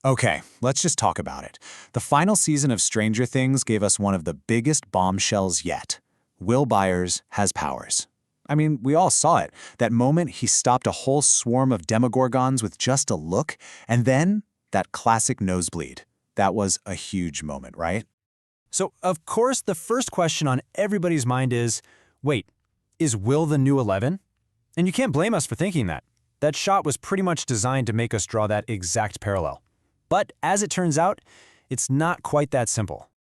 Okay, let's just talk about it. The final season of Stranger Things gave us one of the biggest bombshells yet. Will Byers has powers. I mean, we all saw it. That moment he stopped a whole swarm of demogorgons with just a look, and then that classic nosebleed. That was a huge moment, right? So, of course, the first question on everybody's mind is, wait, is Will the new 11? And you can't blame us for thinking that. That shot was pretty much designed to make us draw that exact parallel. But as it turns out, it's not quite that simple.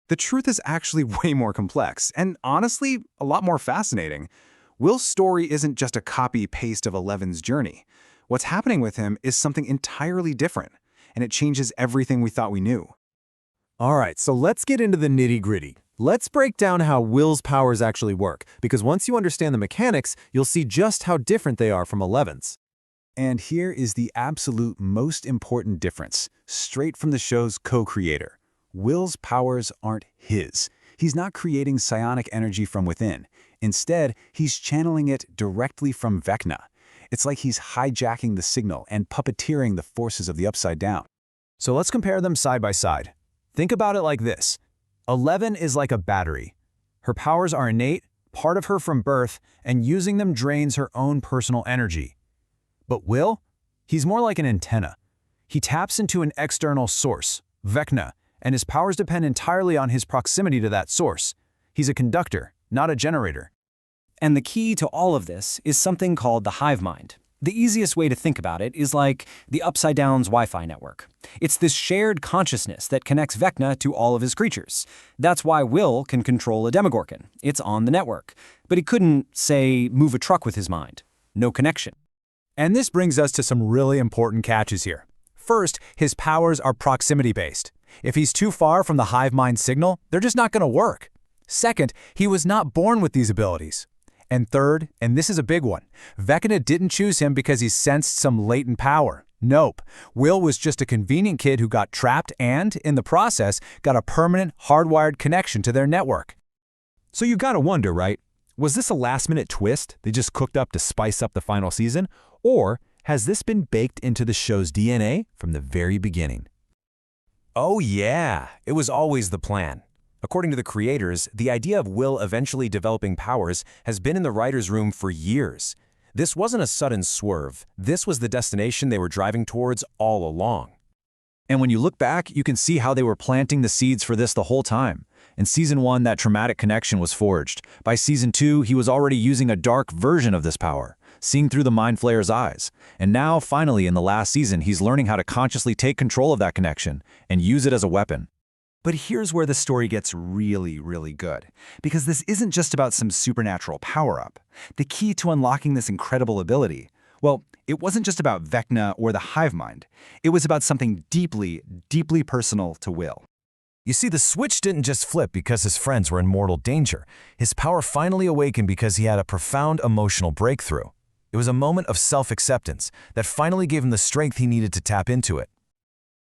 The truth is actually way more complex, and honestly, a lot more fascinating. Will's story isn't just a copy-paste of Eleven's journey. What's happening with him is something entirely different, and it changes everything we thought we knew. All right, so let's get into the nitty-gritty. Let's break down how Will's powers actually work, because once you understand the mechanics, you'll see just how different they are from Eleven's. And here is the absolute most important difference, straight from the show's co-creator. Will's powers aren't his. He's not creating psionic energy from within. Instead, he's channeling it directly from Vecna. It's like he's hijacking the signal and puppeteering the forces of the Upside Down. So let's compare them side by side. Think about it like this. 11 is like a battery. Her powers are innate, part of her from birth, and using them drains her own personal energy. But Will? He's more like an antenna. He taps into an external source, Vecna, and his powers depend entirely on his proximity to that source. He's a conductor, not a generator. And the key to all of this is something called the hive mind. The easiest way to think about it is like the Upside Down's Wi-Fi network. It's this shared consciousness that connects Vecna to all of his creatures. That's why Will can control a Demogorgon. It's on the network. But he couldn't, say, move a truck with his mind. No connection. And this brings us to some really important catches here. First, his powers are proximity-based. If he's too far from the hive mind signal, they're just not going to work. Second, he was not born with these abilities. And third, and this is a big one, Vecna didn't choose him because he sensed some latent power. Nope. Will was just a convenient kid who got trapped and, in the process, got a permanent, hardwired connection to their network. So you gotta wonder, right? Was this a last-minute twist they just cooked up to spice up the final season? Or has this been baked into the show's DNA from the very beginning? Oh yeah, it was always the plan. According to the creators, the idea of Will eventually developing powers has been in the writer's room for years. This wasn't a sudden swerve. This was the destination they were driving towards all along. And when you look back, you can see how they were planting the seeds for this the whole time. In Season 1, that traumatic connection was forged. By Season 2, he was already using a dark version of this power, seeing through the Mind Flayer's eyes. And now, finally, in the last season, he's learning how to consciously take control of that connection and use it as a weapon. But here's where the story gets really, really good. Because this isn't just about some supernatural power-up. The key to unlocking this incredible ability, well, it wasn't just about Vecna or the hive mind. It was about something deeply, deeply personal to Will. You see, the switch didn't just flip because his friends were in mortal danger. His power finally awakened because he had a profound emotional breakthrough. It was a moment of self-acceptance that finally gave him the strength he needed to tap into it.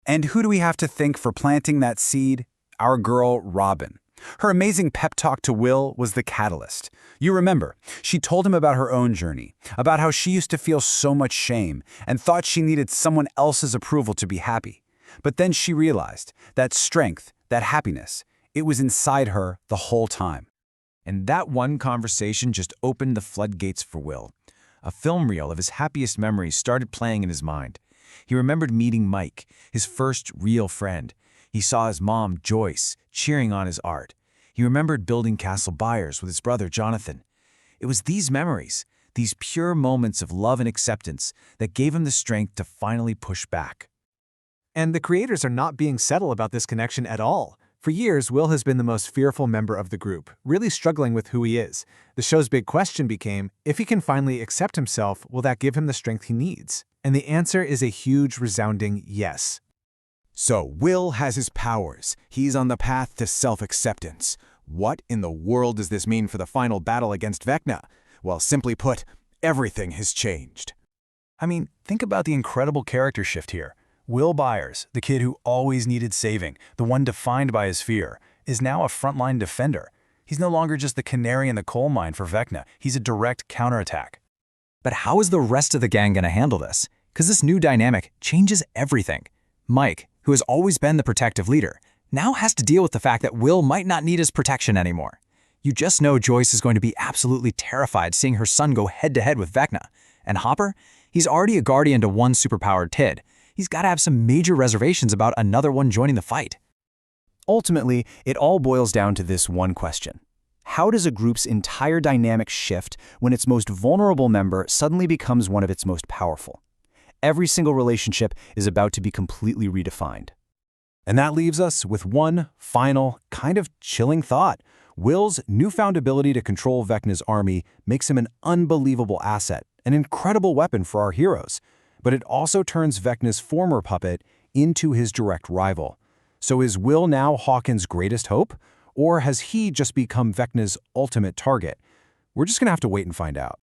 And who do we have to thank for planting that seed? Our girl, Robin. Her amazing pep talk to Will was the catalyst. You remember, she told him about her own journey, about how she used to feel so much shame and thought she needed someone else's approval to be happy. But then she realized that strength, that happiness, it was inside her the whole time. And that one conversation just opened the floodgates for Will. A film reel of his happiest memories started playing in his mind. He remembered meeting Mike, his first real friend. He saw his mom, Joyce, cheering on his art. He remembered building Castle Byers with his brother, Jonathan. It was these memories, these pure moments of love and acceptance, that gave him the strength to finally push back. And the creators are not being subtle about this connection at all. For years, Will has been the most fearful member of the group, really struggling with who he is. The show's big question became, if he can finally accept himself, will that give him the strength he needs? And the answer is a huge, resounding yes. So Will has his powers. He's on the path to self-acceptance. What in the world does this mean for the final battle against Vecna? Well, simply put, everything has changed. I mean, think about the incredible character shift here. Will Byers, the kid who always needed saving, the one defined by his fear, is now a frontline defender. He's no longer just the canary in the coal mine for Vecna. He's a direct counterattack. But how is the rest of the gang going to handle this? Because this new dynamic changes everything. Mike, who has always been the protective leader, now has to deal with the fact that Will might not need his protection anymore. You just know Joyce is going to be absolutely terrified seeing her son go head-to-head with Vecna. And Hopper? He's already a guardian to one superpowered Tid. He's got to have some major reservations about another one joining the fight. Ultimately, it all boils down to this one question. How does a group's entire dynamic shift when its most vulnerable member suddenly becomes one of its most powerful? Every single relationship is about to be completely redefined. And that leaves us with one final, kind of chilling thought. Will's newfound ability to control Vecna's army makes him an unbelievable asset, an incredible weapon for our heroes. But it also turns Vecna's former puppet into his direct rival. So is Will now Hawkins' greatest hope? Or has he just become Vecna's ultimate target? We're just going to have to wait and find out.